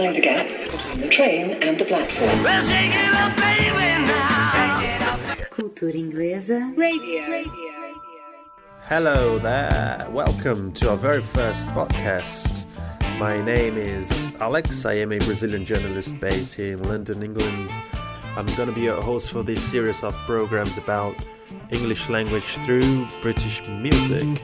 find the gap between the train and the platform. Cultura Inglesa Radio. Hello there, welcome to our very first podcast. My name is Alex, I am a Brazilian journalist based here in London, England. I'm going to be your host for this series of programs about English language through British music.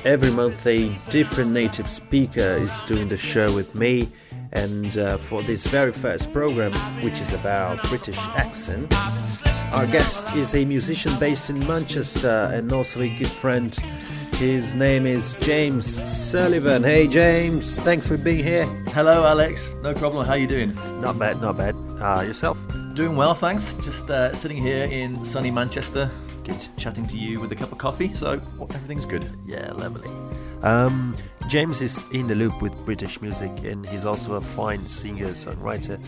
Every month a different native speaker is doing the show with me, and for this very first program, which is about British accents, our guest is a musician based in Manchester and also a good friend. His name is James Sullivan. Hey James, thanks for being here. Hello Alex, no problem, how are you doing? Not bad. Yourself? Doing well, thanks. Just sitting here in sunny Manchester, chatting to you with a cup of coffee, so everything's good. Yeah, lovely. James is in the loop with British music, and he's also a fine singer-songwriter.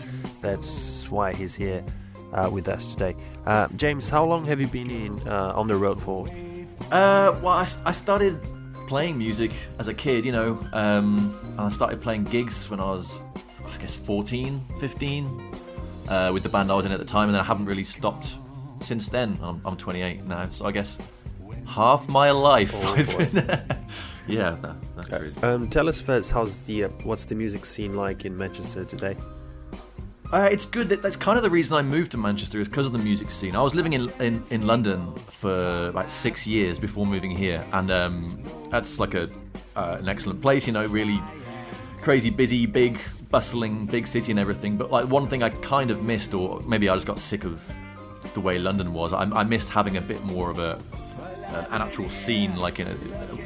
That's why he's here with us today. James, how long have you been on the road for? I started playing music as a kid, and I started playing gigs when I was, 14, 15, with the band I was in at the time, and then I haven't really stopped since then. I'm 28 now, so I guess half my life. Yeah, that's crazy. Tell us first, what's the music scene like in Manchester today? It's good. That's kind of the reason I moved to Manchester, is because of the music scene. I was living in London for about 6 years before moving here, and that's like an excellent place, really crazy, busy, big, bustling, big city and everything. But like one thing I kind of missed, or maybe I just got sick of the way London was. I missed having a bit more of an actual scene, like in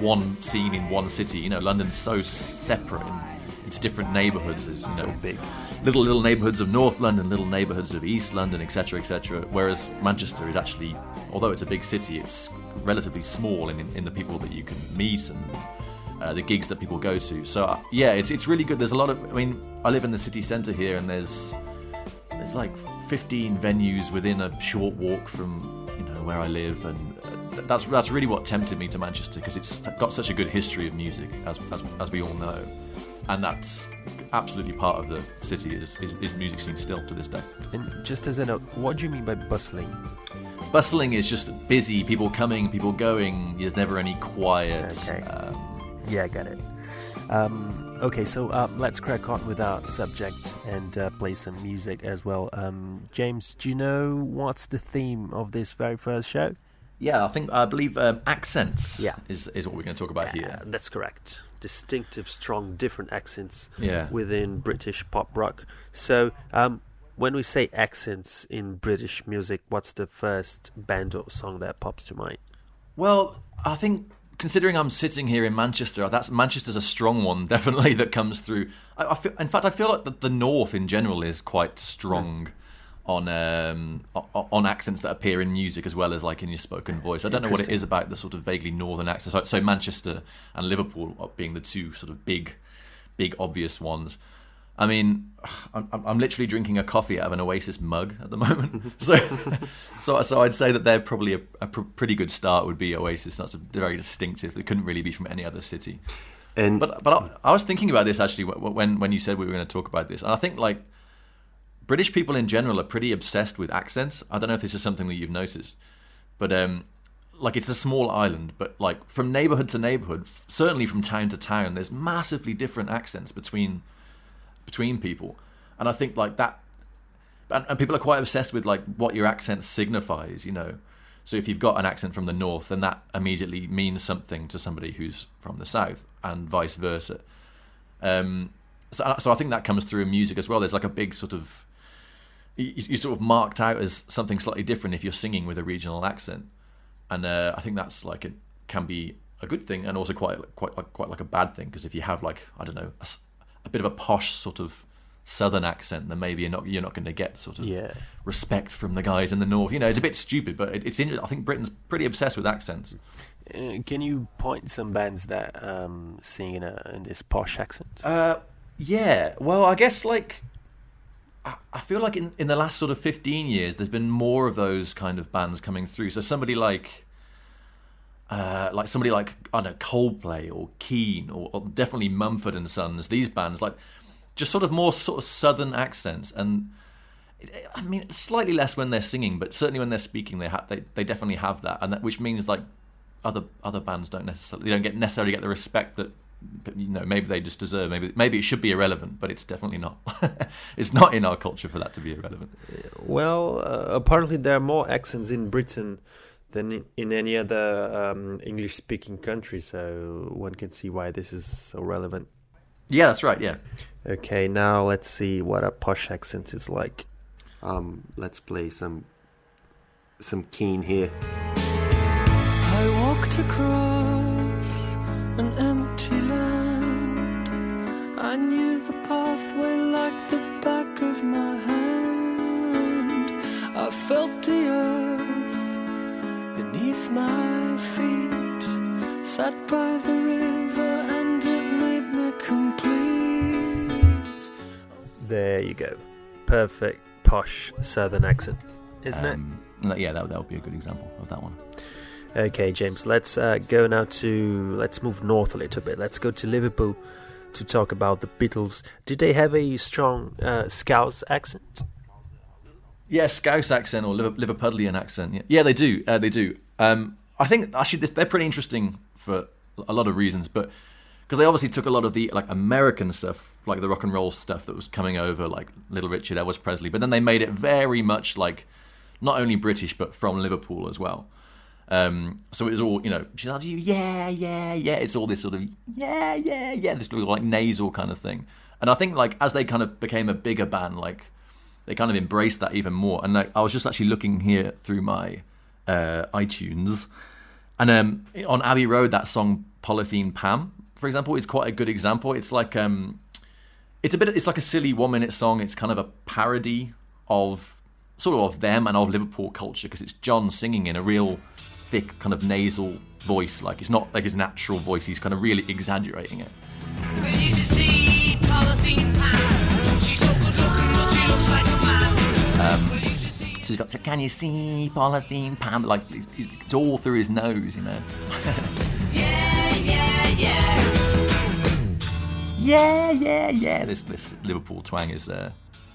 one scene in one city. London's so separate in its different neighbourhoods. There's so big. Little neighbourhoods of North London, little neighbourhoods of East London, etc., etc. Whereas Manchester is actually, although it's a big city, it's relatively small in the people that you can meet and the gigs that people go to. So yeah, it's really good. There's a lot of, I live in the city centre here, and there's like 15 venues within a short walk from where I live, and that's really what tempted me to Manchester, because it's got such a good history of music, as we all know, and that's absolutely part of the city is music scene still to this day. And just as a note, what do you mean by bustling? Bustling is just busy, people coming, people going. There's never any quiet. Okay. Yeah, I got it. Okay, so let's crack on with our subject and play some music as well. James, do you know what's the theme of this very first show? Yeah, I believe accents is what we're going to talk about here. That's correct. Distinctive, strong, different accents Yeah. within British pop rock. So, when we say accents in British music, what's the first band or song that pops to mind? Well, I think, considering I'm sitting here in Manchester, Manchester's a strong one, definitely, that comes through. I feel like the North in general is quite strong on accents that appear in music as well as like in your spoken voice. I don't know what it is about the sort of vaguely northern accents. So Manchester and Liverpool being the two sort of big obvious ones. I'm literally drinking a coffee out of an Oasis mug at the moment. So I'd say that they're probably a pretty good start would be Oasis. That's very distinctive. It couldn't really be from any other city. But I was thinking about this actually when you said we were going to talk about this, and I think like British people in general are pretty obsessed with accents. I don't know if this is something that you've noticed, but like it's a small island, but like from neighbourhood to neighbourhood, certainly from town to town, there's massively different accents between people, and I think like that, and people are quite obsessed with like what your accent signifies. So if you've got an accent from the north, then that immediately means something to somebody who's from the south, and vice versa. So I think that comes through in music as well. There's like a big sort of, you're sort of marked out as something slightly different if you're singing with a regional accent, and I think that's like it can be a good thing and also quite like a bad thing, because if you have like, I don't know, a bit of a posh sort of southern accent, then maybe you're not going to get sort of respect from the guys in the north. It's a bit stupid, but it's I think Britain's pretty obsessed with accents. Can you point some bands that sing in this posh accent? Yeah, well, I guess like I feel like in the last sort of 15 years, there's been more of those kind of bands coming through. So somebody like like somebody like, I don't know, Coldplay or Keane or definitely Mumford and Sons, these bands, like just sort of more sort of southern accents. And I mean, slightly less when they're singing, but certainly when they're speaking, they definitely have that, and which means like other bands don't necessarily get the respect that, you know, maybe they just deserve. Maybe it should be irrelevant, but it's definitely not. It's not in our culture for that to be irrelevant. Well, apparently there are more accents in Britain than in any other English-speaking country, so one can see why this is so relevant. Yeah, that's right. Yeah. Okay, now let's see what a posh accent is like. Let's play some Keane here. I walked across an empty land. I knew the pathway like the back of my hand. I felt the earth beneath my feet, sat by the river and it made me complete. There you go. Perfect posh southern accent, isn't it? Yeah, that would be a good example of that one. Okay, James, let's go now let's move north a little bit. Let's go to Liverpool to talk about the Beatles. Did they have a strong Scouse accent? Yeah, Scouse accent or Liverpudlian accent. Yeah, they do. They do. I think actually they're pretty interesting for a lot of reasons, but because they obviously took a lot of the like American stuff, like the rock and roll stuff that was coming over, like Little Richard, Elvis Presley, but then they made it very much like not only British but from Liverpool as well. So it was all, you know, she loves you, yeah. It's all this sort of yeah, this little like nasal kind of thing. And I think like as they kind of became a bigger band, like they kind of embraced that even more. And like I was just actually looking here through my iTunes, and on Abbey Road, that song Polythene Pam, for example, is quite a good example. It's like it's like a silly 1 minute song. It's kind of a parody of sort of them and of Liverpool culture, because it's John singing in a real thick kind of nasal voice. Like it's not like his natural voice. He's kind of really exaggerating it. So he's got, so can you see Polythene Pam? Like it's all through his nose, you know. Yeah. This Liverpool twang is. I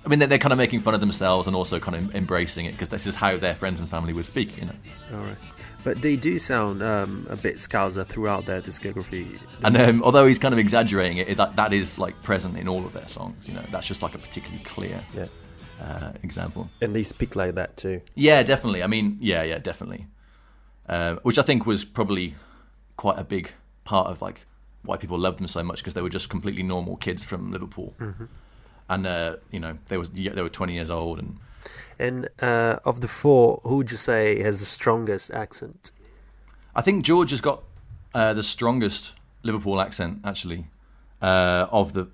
mean, they're kind of making fun of themselves and also kind of embracing it, because this is how their friends and family would speak, you know. All right. But they do sound a bit Scouser throughout their discography. And although he's kind of exaggerating it, that is like present in all of their songs, you know. That's just like a particularly clear example. And they speak like that too. Yeah, definitely. I mean, yeah, definitely. Which I think was probably quite a big part of like why people loved them so much, because they were just completely normal kids from Liverpool. Mm-hmm. And you know, they were 20 years old. And of the four, who would you say has the strongest accent? I think George has got the strongest Liverpool accent, actually. Of the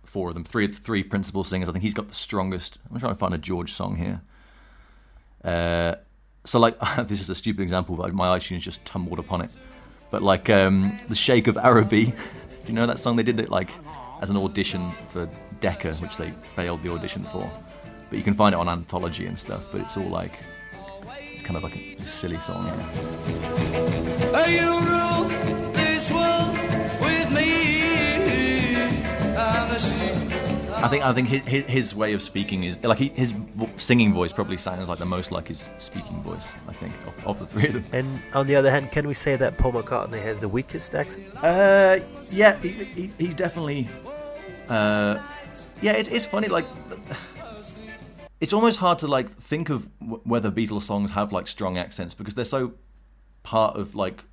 four of them, three principal singers. I think he's got the strongest. I'm trying to find a George song here. So like, this is a stupid example, but my iTunes just tumbled upon it. But like the Sheikh of Araby, do you know that song? They did it like as an audition for Decca, which they failed the audition for. But you can find it on Anthology and stuff, but it's all like, it's kind of like a silly song, yeah. You rule this world with me. I think his way of speaking is, like his singing voice probably sounds like the most like his speaking voice, I think, of the three of them. And on the other hand, can we say that Paul McCartney has the weakest accent? Yeah, he's definitely... it's funny, like it's almost hard to like think of whether Beatles songs have like strong accents, because they're so part of like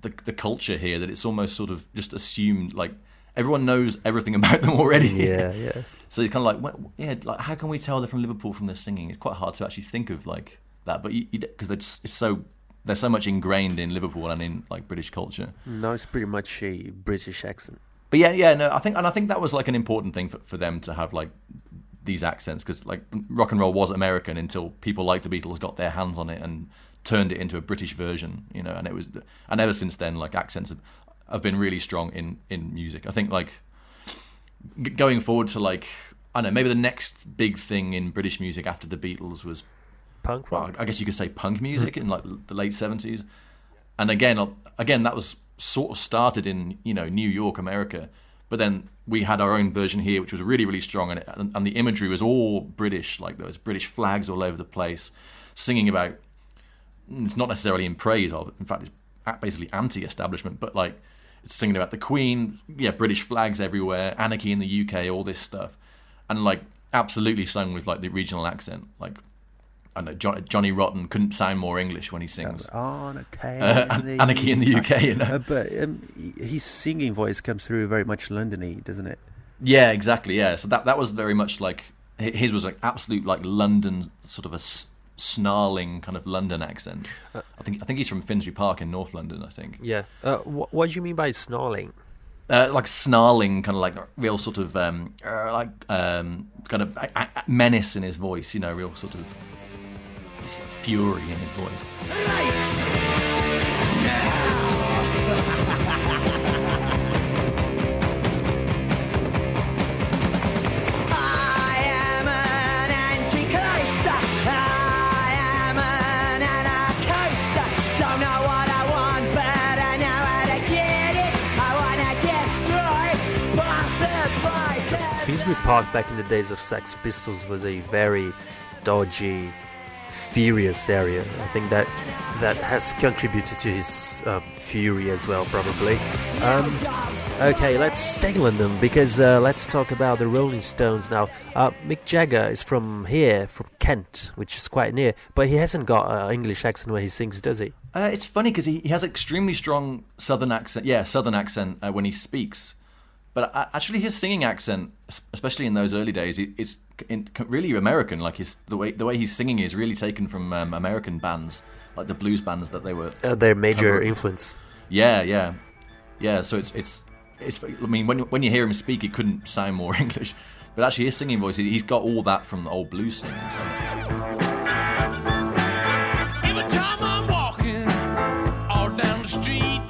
the culture here that it's almost sort of just assumed, like everyone knows everything about them already. Yeah. So it's kind of like, like how can we tell they're from Liverpool from their singing? It's quite hard to actually think of like that, but because they're so much ingrained in Liverpool and in like British culture. No, it's pretty much a British accent. But no, I think that was like an important thing for them to have like these accents, because like rock and roll was American until people like the Beatles got their hands on it and turned it into a British version, you know. And ever since then, like accents have been really strong in music. I think like going forward to like, I don't know, maybe the next big thing in British music after the Beatles was punk rock. Well, I guess you could say punk music in like the late 70s. And again, that was sort of started in New York, America, but then we had our own version here, which was really, really strong, and the imagery was all British, like there was British flags all over the place, singing about. It's not necessarily in praise of. In fact, it's basically anti-establishment, but like it's singing about the Queen, British flags everywhere, anarchy in the UK, all this stuff, and like absolutely sung with like the regional accent, like. I know Johnny Rotten couldn't sound more English when he sings. Anarchy in the UK, But his singing voice comes through very much Londony, doesn't it? Yeah, exactly. Yeah, so that was very much like his was like absolute like London sort of a snarling kind of London accent. I think he's from Finsbury Park in North London. I think. Yeah. What do you mean by snarling? Like snarling, kind of like real sort of kind of menace in his voice. Real sort of. It's like fury in his voice. I am an anti-coaster. I am an anarcho-coaster. Don't know what I want, but I know how to get it. I want to destroy passerby. Finsbury Park back in the days of Sex Pistols was a very dodgy, furious area. I think that has contributed to his fury as well, probably. Okay, let's stay in London because let's talk about the Rolling Stones now. Mick Jagger is from here, from Kent, which is quite near, but he hasn't got an English accent when he sings, does he? It's funny because he has extremely strong southern accent. Yeah, southern accent when he speaks. But actually, his singing accent, especially in those early days, is really American. Like the way he's singing is really taken from American bands, like the blues bands that they were. Their major influence. Yeah. So it's. I mean, when you hear him speak, it couldn't sound more English. But actually, his singing voice, he's got all that from the old blues singing. So. Every time I'm walking all down the street,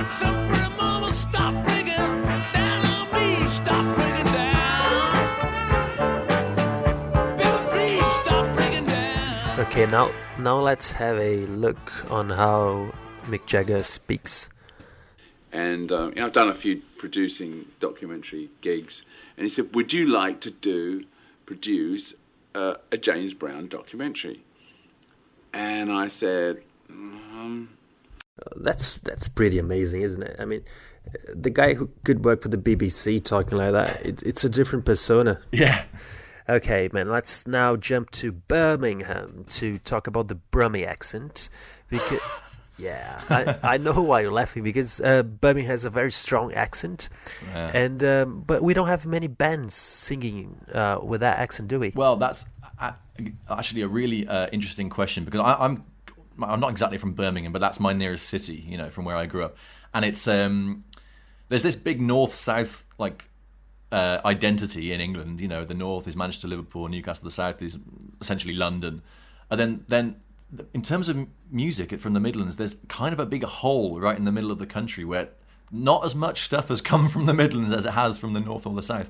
some pretty mama stop breaking down on me. Stop breaking down. Baby, please stop breaking down. Okay, now let's have a look on how Mick Jagger speaks. And I've done a few producing documentary gigs, and he said, "Would you like to produce a James Brown documentary?" And I said, That's pretty amazing, isn't it? I mean, the guy who could work for the BBC talking like that, it's a different persona. Yeah. Okay, man, let's now jump to Birmingham to talk about the Brummie accent. Because, yeah, I know why you're laughing, because Birmingham has a very strong accent, and but we don't have many bands singing with that accent, do we? Well, that's actually a really interesting question, because I'm not exactly from Birmingham, but that's my nearest city, from where I grew up, and it's there's this big north-south identity in England. The north is Manchester, Liverpool, Newcastle. The south is essentially London, and then in terms of music from the Midlands, there's kind of a big hole right in the middle of the country where not as much stuff has come from the Midlands as it has from the north or the south.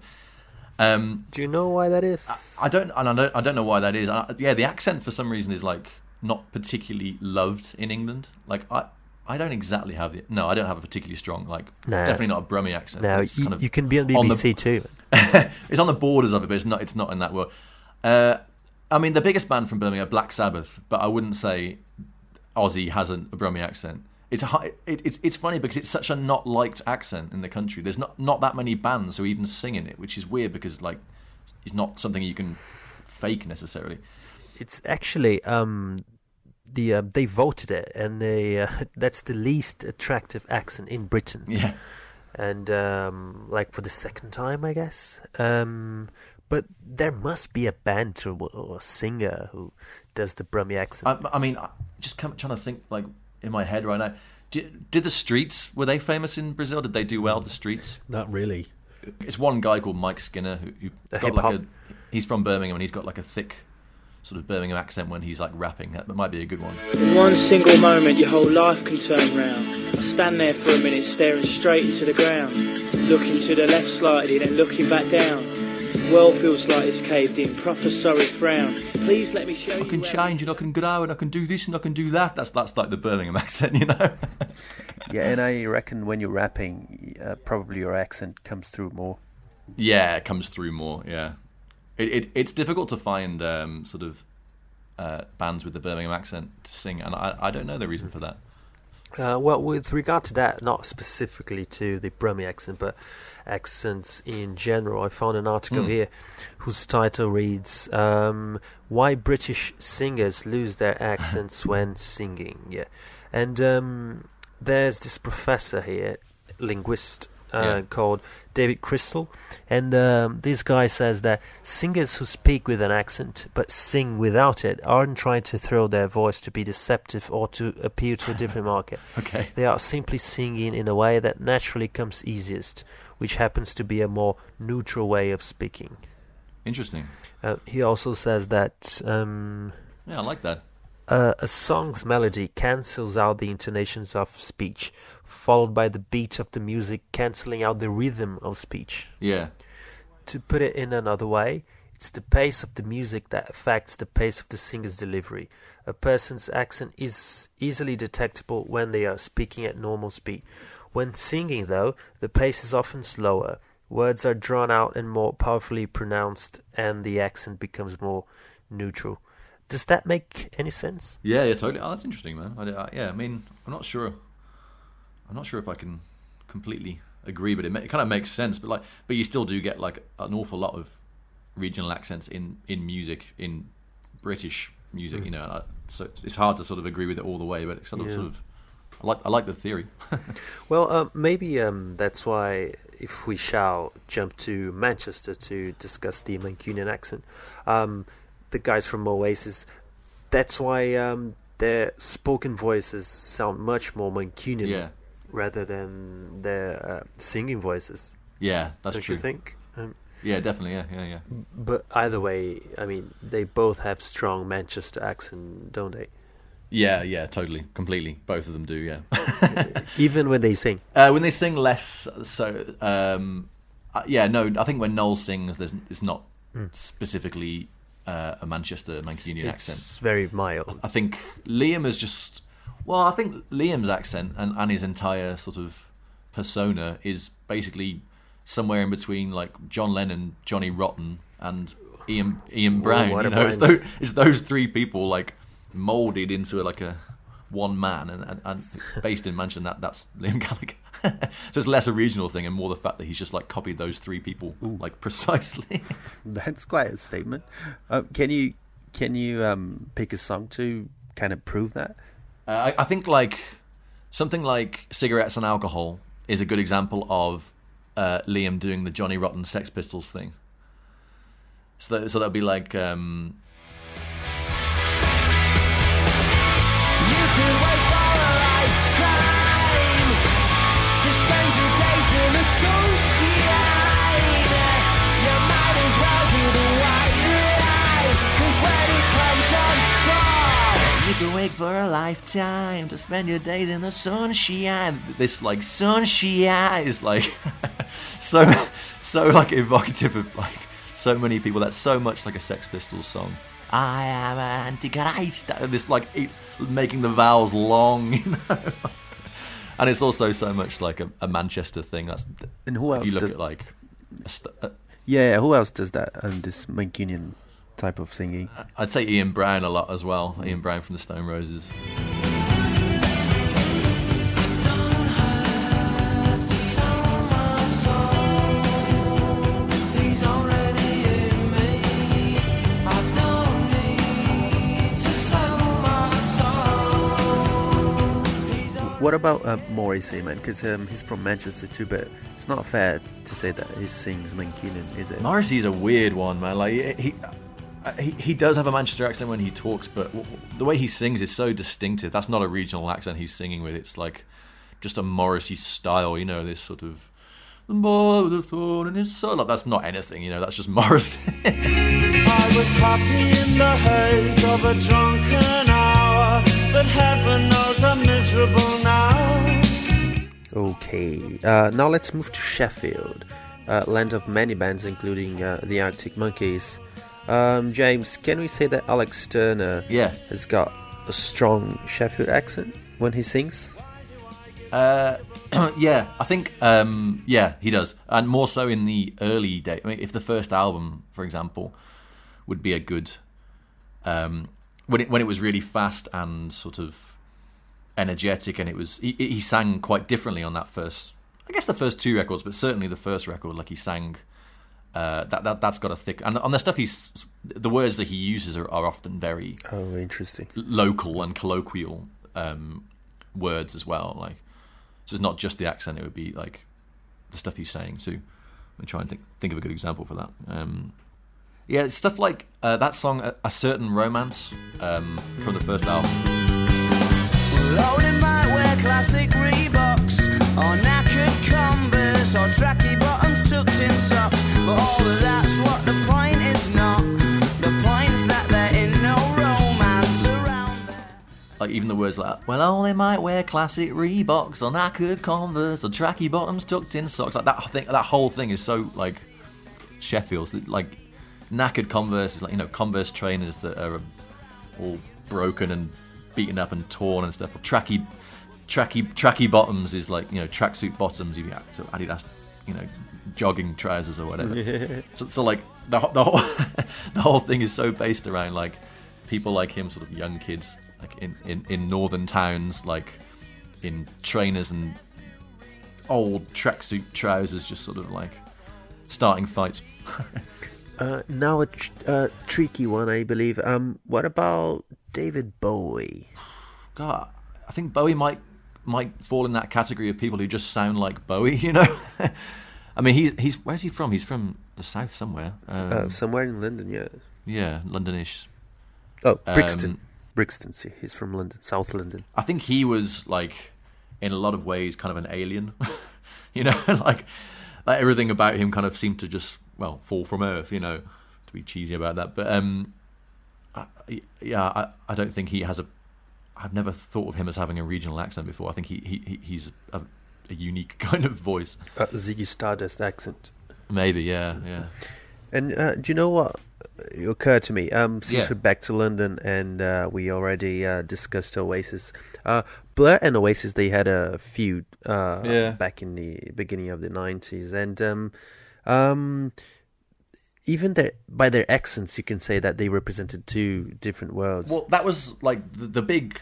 Do you know why that is? I don't know why that is. The accent for some reason is not particularly loved in England. I don't exactly have I don't have a particularly strong definitely not a Brummie accent. No, you can be on BBC too. It's on the borders of it, but it's not in that world. I mean, the biggest band from Birmingham are Black Sabbath, but I wouldn't say Ozzy has a Brummie accent. It's funny because it's such a not liked accent in the country. There's not that many bands who even sing in it, which is weird because it's not something you can fake necessarily. It's actually they voted it, and that's the least attractive accent in Britain. Yeah, and for the second time, I guess. But there must be a band or a singer who does the Brummie accent. I mean, just trying to think in my head right now. Did the Streets, were they famous in Brazil? Did they do well, the Streets? Not really. It's one guy called Mike Skinner who's got he's from Birmingham, and he's got a thick sort of Birmingham accent when he's rapping. That might be a good one. In one single moment, your whole life can turn round. I stand there for a minute, staring straight into the ground, looking to the left slightly, then looking back down. World feels like it's caved in, proper sorry frown. Please let me show you. I can where change and I can grow and I can do this and I can do that. That's like the Birmingham accent, you know. Yeah, and I reckon when you're rapping, probably your accent comes through more. Yeah, it comes through more. Yeah, it's difficult to find sort of bands with the Birmingham accent to sing, and I don't know the reason for that. Well, with regard to that, not specifically to the Brummie accent, but accents in general, I found an article here whose title reads, Why British Singers Lose Their Accents When Singing. Yeah, and there's this professor here, linguist, called David Crystal, and this guy says that singers who speak with an accent but sing without it aren't trying to throw their voice to be deceptive or to appeal to a different market. Okay. They are simply singing in a way that naturally comes easiest, which happens to be a more neutral way of speaking. Interesting. He also says that Yeah, I like that. a song's melody cancels out the intonations of speech, followed by the beat of the music cancelling out the rhythm of speech. Yeah. To put it in another way, it's the pace of the music that affects the pace of the singer's delivery. A person's accent is easily detectable when they are speaking at normal speed. When singing, though, the pace is often slower. Words are drawn out and more powerfully pronounced, and the accent becomes more neutral. Does that make any sense? Yeah, totally. Oh, that's interesting, man. I mean, I'm not sure if I can completely agree, but it kind of makes sense. But you still do get like an awful lot of regional accents in music, in British music, you know. So it's hard to sort of agree with it all the way, but it's sort of I like the theory. Well, maybe that's why, if we shall jump to Manchester to discuss the Mancunian accent, the guys from Oasis, that's why their spoken voices sound much more Mancunian rather than their singing voices. Yeah, that's Don't true. you think? Yeah, definitely. Yeah. But either way, I mean, they both have strong Manchester accent, don't they? Yeah, totally, completely. Both of them do. Yeah. Even when they sing. When they sing less, so no. I think when Noel sings, it's not specifically a Manchester Mancunian accent. It's very mild. I think Liam is just... Well, I think Liam's accent and his entire sort of persona is basically somewhere in between like John Lennon, Johnny Rotten, and Ian Brown. What you know, it's those three people like moulded into like a one man and based in Manchester. That's Liam Gallagher. So it's less a regional thing and more the fact that he's just like copied those three people like precisely. That's quite a statement. Can you pick a song to kind of prove that? I think like something like Cigarettes and Alcohol is a good example of Liam doing the Johnny Rotten Sex Pistols thing. So that'll be like you could wait for a lifetime to spend your days in the sunshine. You might as well do the white lie, 'cause when it comes on top, you could wait for a lifetime to spend your days in the sunshine. This like sunshine is like so like evocative of like so many people. That's so much like a Sex Pistols song. I am Antichrist. This like making the vowels long, you know. And it's also so much like a Manchester thing. That's and who else if you look does at like who else does that? This Mancunian type of singing. I'd say Ian Brown a lot as well. Ian Brown from the Stone Roses. What about Morrissey, man? Because he's from Manchester too, but it's not fair to say that he sings Mancunian, is it? Morrissey's a weird one, man. Like he does have a Manchester accent when he talks, but the way he sings is so distinctive. That's not a regional accent he's singing with. It's like just a Morrissey style, you know, this sort of the more the thorn in his soul. Like, that's not anything, you know. That's just Morrissey. I was happy in the haze of a drunken hour, but heaven knows I'm miserable now. Okay, now let's move to Sheffield, land of many bands, including the Arctic Monkeys. James, can we say that Alex Turner has got a strong Sheffield accent when he sings? Yeah, I think he does, and more so in the early days. I mean, if the first album, for example, would be a good when it was really fast and sort of energetic, and it was he sang quite differently on that first. I guess the first two records, but certainly the first record, like he sang. That's got a thick, and on the stuff the words that he uses are often very interesting, local and colloquial words as well. Like, so it's not just the accent; it would be like the stuff he's saying too. Let me try and think of a good example for that. Yeah, stuff like that song, "A Certain Romance," from the first album. Loading might wear classic Reeboks, or knackered Converse, or tracky bottoms tucked in socks. But all of that's what the point is not. The point's that there ain't no romance around there. Like even the words like, well, oh, they might wear classic Reeboks, or knackered Converse, or tracky bottoms tucked in socks. Like that whole thing is so like Sheffield. Like knackered Converse is like, you know, Converse trainers that are all broken and beaten up and torn and stuff. Tracky bottoms is like, you know, tracksuit bottoms. You got so Adidas, you know, jogging trousers or whatever. So like the whole thing is so based around like people like him, sort of young kids, like in northern towns, like in trainers and old tracksuit trousers, just sort of like starting fights. Now a tricky one, I believe. What about David Bowie? God, I think Bowie might fall in that category of people who just sound like Bowie, you know. I mean, he's where's he from? He's from the south somewhere. Somewhere in London, yeah. Yeah, Londonish. Oh, Brixton. See, he's from London, South London. I think he was like, in a lot of ways, kind of an alien. You know, like everything about him kind of seemed to just fall from Earth. You know, to be cheesy about that, but I don't think he has I've never thought of him as having a regional accent before. I think he's a unique kind of voice. Ziggy Stardust accent. Maybe, yeah. And do you know what occurred to me? Since we're back to London and we already discussed Oasis. Blur and Oasis, they had a feud back in the beginning of the 90s. And even by their accents, you can say that they represented two different worlds. Well, that was like the big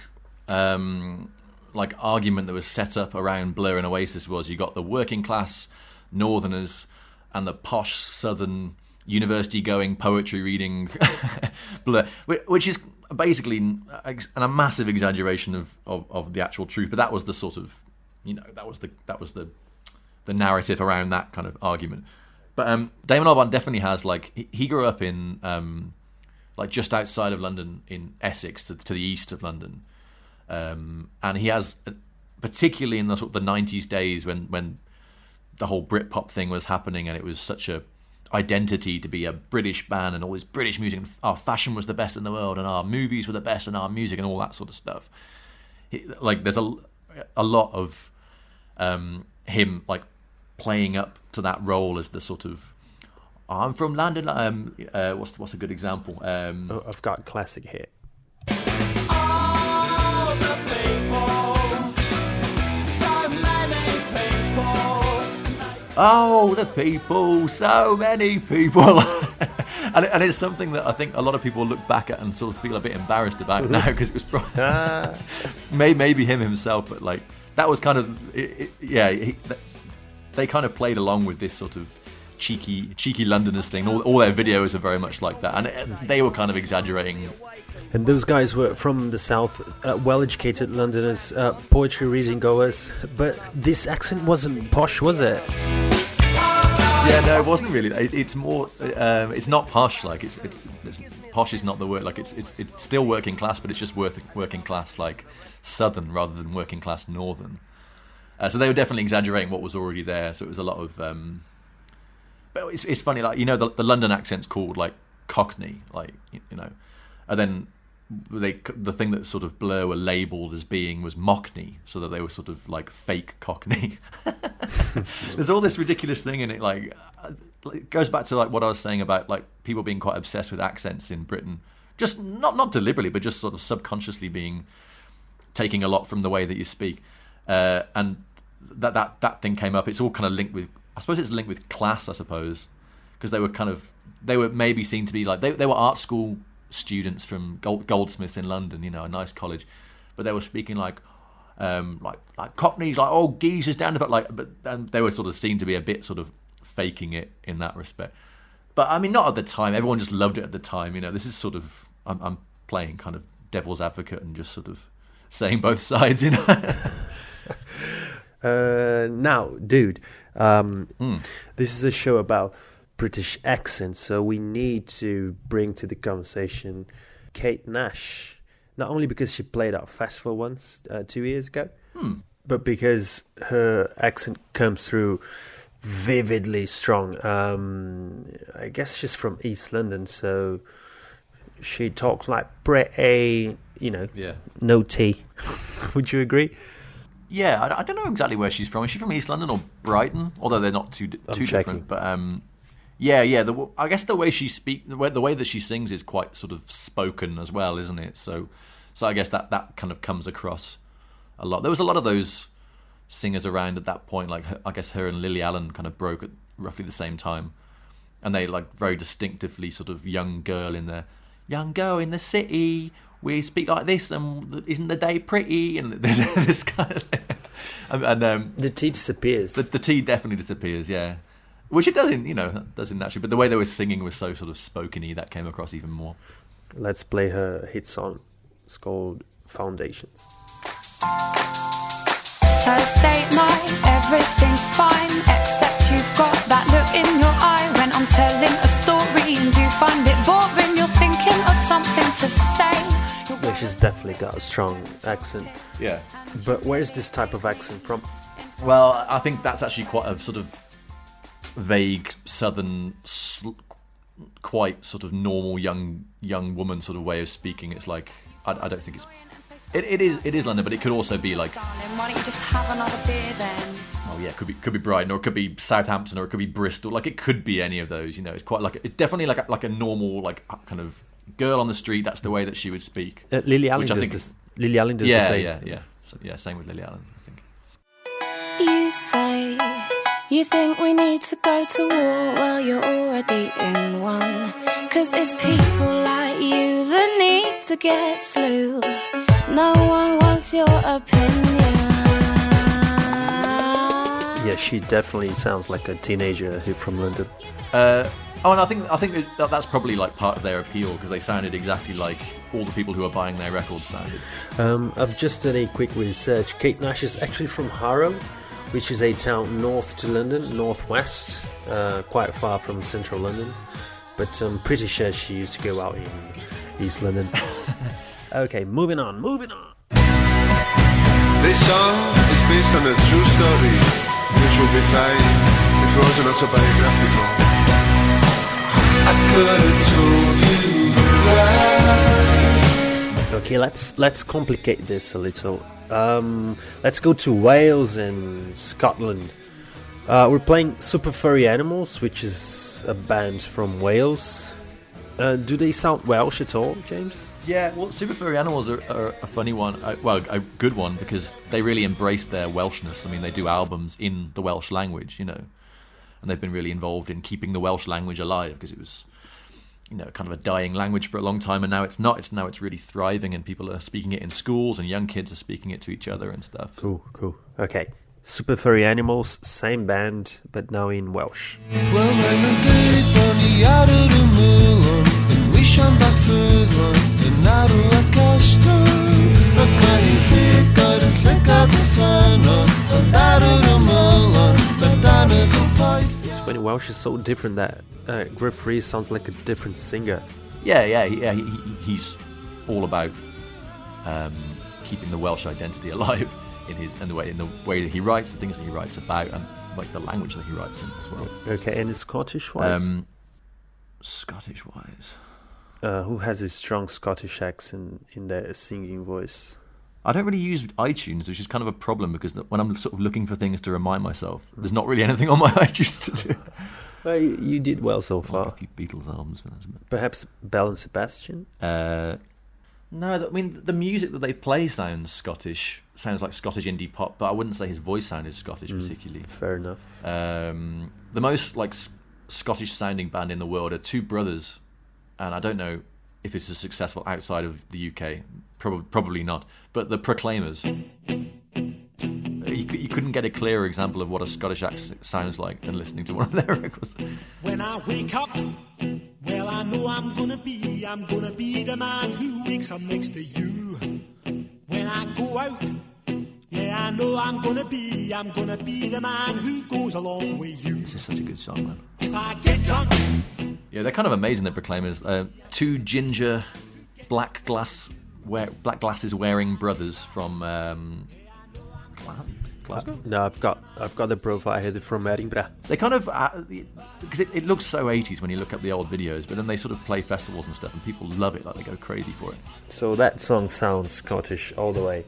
like argument that was set up around Blur and Oasis was you got the working class Northerners and the posh Southern university-going, poetry-reading Blur, which is basically a massive exaggeration of the actual truth. But that was the sort of, you know, that was the narrative around that kind of argument. But Damon Albarn definitely has, like, he grew up in like just outside of London in Essex, to the east of London, and he has, particularly in the sort of the 90s days when the whole Britpop thing was happening and it was such a identity to be a British band and all this British music, and our fashion was the best in the world and our movies were the best and our music and all that sort of stuff. Like there's a lot of him like playing up to that role as the sort of, I'm from London. What's a good example? I've got a classic hit. All the people, so many people. Oh, the people, so many people. and it's something that I think a lot of people look back at and sort of feel a bit embarrassed about now, because it was probably maybe him himself, but like that was kind of they kind of played along with this sort of cheeky Londoners thing. All their videos are very much like that, and they were kind of exaggerating. And those guys were from the south, well-educated Londoners, poetry reading goers. But this accent wasn't posh, was it? Yeah, no, it wasn't really. It's more. It's not posh. Like it's posh is not the word. Like it's still working class, but it's just working class, like southern rather than working class northern. So they were definitely exaggerating what was already there. So it was a lot of. But it's funny, like, you know, the London accent's called like Cockney, like, you know, and then the thing that sort of Blur were labelled as being was Mockney, so that they were sort of like fake Cockney. There's all this ridiculous thing in it, like it goes back to like what I was saying about like people being quite obsessed with accents in Britain, just not deliberately, but just sort of subconsciously taking a lot from the way that you speak, and that thing came up. It's all kind of linked with, I suppose it's linked with class, I suppose, because they were maybe seen to be like they were art school students from Goldsmiths in London, you know, a nice college, but they were speaking like Cockneys, like geezers down the back, like, but and they were sort of seen to be a bit sort of faking it in that respect. But I mean, not at the time. Everyone just loved it at the time, you know. This is sort of I'm playing kind of devil's advocate and just sort of saying both sides, you know. Now, dude, this is a show about British accents, so we need to bring to the conversation Kate Nash, not only because she played at a festival once 2 years ago, but because her accent comes through vividly strong. I guess she's from East London, so she talks like pretty, you know, no T. Would you agree? Yeah, I don't know exactly where she's from. Is she from East London or Brighton? Although they're not too different. But yeah. I guess the way she the way that she sings is quite sort of spoken as well, isn't it? So I guess that kind of comes across a lot. There was a lot of those singers around at that point. Like I guess her and Lily Allen kind of broke at roughly the same time, and they like very distinctively sort of young girl in the city. We speak like this, and isn't the day pretty? And there's this kind of thing. And the T disappears. The T definitely disappears, yeah. Which it doesn't, you know, doesn't naturally. But the way they were singing was so sort of spoken-y, that came across even more. Let's play her hit song. It's called Foundations. Thursday night, everything's fine, except you've got that look in your eye when I'm telling a story and you find it boring. You're thinking of something to say. Yeah, she's definitely got a strong accent. Yeah. But where's this type of accent from? Well, I think that's actually quite a sort of vague southern, quite sort of normal young woman sort of way of speaking. It's like I don't think it's. It is London, but it could also be like. Darling, why don't you just have another beer then? Oh yeah, it could be Brighton, or it could be Southampton, or it could be Bristol. Like it could be any of those. You know, it's quite like it's definitely like a normal like kind of girl on the street. That's the way that she would speak. Lily Allen does this. Lily Allen does the same. Yeah. So, yeah, same with Lily Allen, I think. You say you think we need to go to war. Well, you're already in one. 'Cause it's people like you that need to get slew. No one wants your opinion. Yeah, she definitely sounds like a teenager who from London. And I think that's probably like part of their appeal, because they sounded exactly like all the people who are buying their records sounded. I've just done a quick research. Kate Nash is actually from Harrow, which is a town north to London, northwest, quite far from central London. But I'm pretty sure she used to go out in East London. Okay, moving on. This song is based on a true story, which would be fine if it wasn't autobiographical. I could have told you why. Okay, let's complicate this a little. Let's go to Wales and Scotland. We're playing Super Furry Animals, which is a band from Wales. Do they sound Welsh at all, James? Yeah, well, Super Furry Animals are a funny one. A good one, because they really embrace their Welshness. I mean, they do albums in the Welsh language, you know. And they've been really involved in keeping the Welsh language alive, because it was, you know, kind of a dying language for a long time, and now it's not. It's really thriving, and people are speaking it in schools, and young kids are speaking it to each other and stuff. Cool. Okay, Super Furry Animals, same band, but now in Welsh. It's funny, Welsh is so different that Griff Rhys sounds like a different singer. Yeah. He's all about keeping the Welsh identity alive in the way that he writes, the things that he writes about, and like the language that he writes in as well. Okay, and Scottish wise. who has a strong Scottish accent in their singing voice? I don't really use iTunes, which is kind of a problem because when I'm sort of looking for things to remind myself, there's not really anything on my iTunes to do. Well, you did well so far. A few Beatles albums. Perhaps Belle and Sebastian? No, I mean, the music that they play sounds Scottish, sounds like Scottish indie pop, but I wouldn't say his voice sounded Scottish particularly. Fair enough. The most like Scottish sounding band in the world are two brothers, and I don't know if this is successful outside of the UK. Probably not. But the Proclaimers. You couldn't get a clearer example of what a Scottish accent sounds like than listening to one of their records. When I wake up, well, I know I'm gonna be the man who wakes up next to you. When I go out, yeah, I know I'm gonna be the man who goes along with you. This is such a good song, man. If I get drunk, yeah, they're kind of amazing, the Proclaimers. Two ginger, black glasses wearing brothers from Glasgow? No, I've got the profile here from Edinburgh. They kind of because it looks so 80s when you look up the old videos, but then they sort of play festivals and stuff, and people love it, like they go crazy for it. So that song sounds Scottish all the way.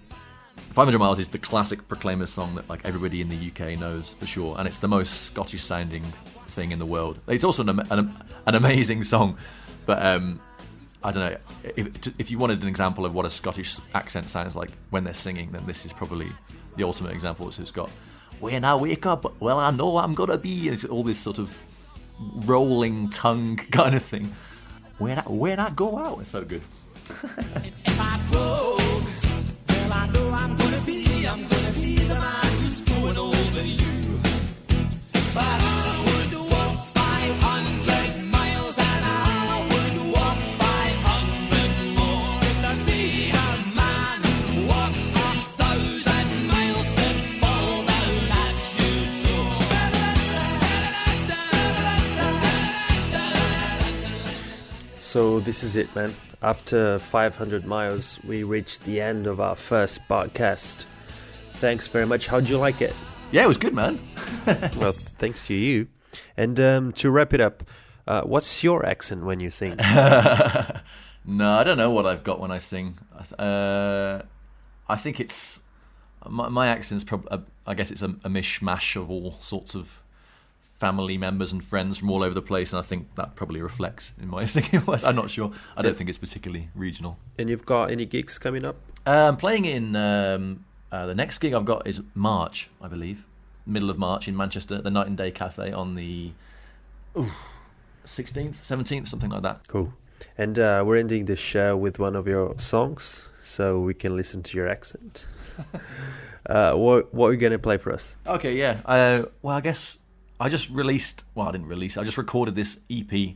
500 Miles is the classic Proclaimers song that like everybody in the UK knows for sure, and it's the most Scottish sounding thing in the world. It's also an amazing song, but I don't know, if you wanted an example of what a Scottish accent sounds like when they're singing, then this is probably the ultimate example. It's got, when I wake up, well, I know I'm gonna be, and it's all this sort of rolling tongue kind of thing. When I go out, it's so good. if I broke, well, I know I'm gonna be the man who's going over you. But I would walk 500 miles and I would walk 500 more to be a man who walks 1,000 miles to fall down at your door. So this is it, man. After 500 miles, we reached the end of our first podcast. Thanks very much. How'd you like it? Yeah, it was good, man. Well, thanks to you. And to wrap it up, what's your accent when you sing? No, I don't know what I've got when I sing. I think it's my accent's probably. I guess it's a mishmash of all sorts of family members and friends from all over the place, and I think that probably reflects in my singing voice. I'm not sure. I don't think it's particularly regional. And you've got any gigs coming up? I'm playing in the next gig I've got is March, I believe, middle of March in Manchester, the Night and Day Cafe on the 16th, 17th, something like that. Cool. And we're ending the show with one of your songs, so we can listen to your accent. What are you going to play for us? Okay, yeah. Well, I guess I just released. Well, I didn't release. I just recorded this EP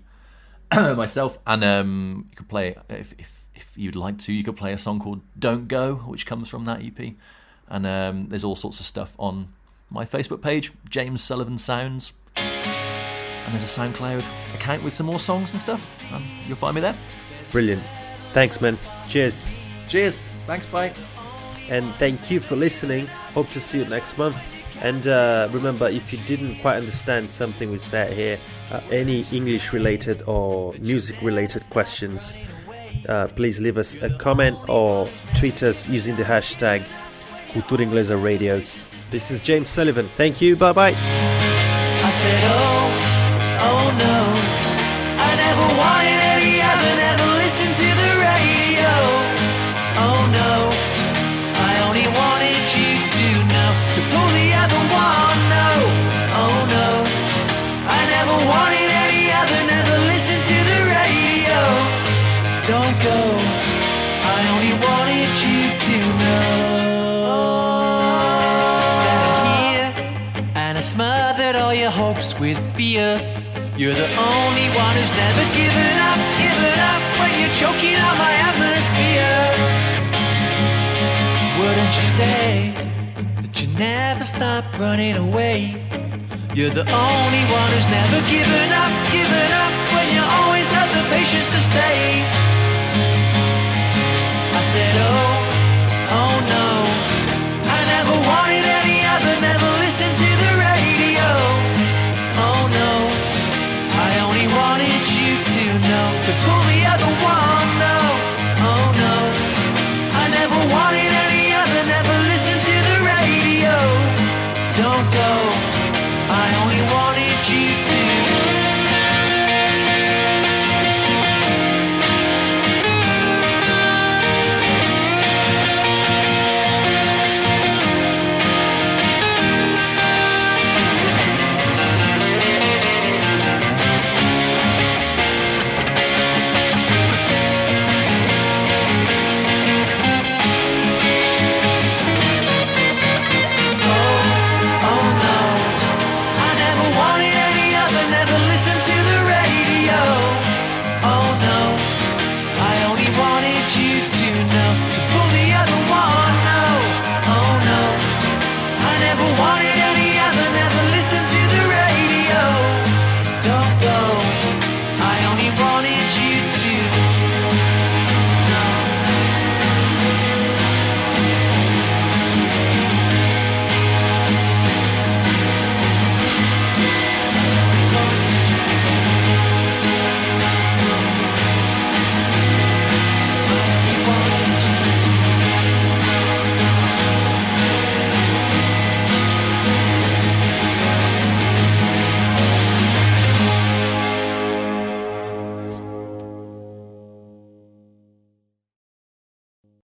myself, and you could play if you'd like to. You could play a song called "Don't Go," which comes from that EP, and there's all sorts of stuff on my Facebook page, James Sullivan-Sounds, and there's a SoundCloud account with some more songs and stuff. You'll find me there. Brilliant. Thanks, man. Cheers. Cheers. Thanks. Bye. And thank you for listening. Hope to see you next month. And remember, if you didn't quite understand something we said here, any English-related or music-related questions, please leave us a comment or tweet us using the hashtag Cultura Inglesa Radio. This is James Sullivan. Thank you. Bye-bye. I said, oh no, I never wanted any other, never listened to the radio. Oh no, I only wanted you to know, to pull the other one. No, oh no, I never wanted any other, never listened to the radio. Don't go, I only wanted you to know. Smothered all your hopes with fear. You're the only one who's never given up when you're choking on my atmosphere. Wouldn't you say that you never stop running away? You're the only one who's never given up when you always have the patience to stay.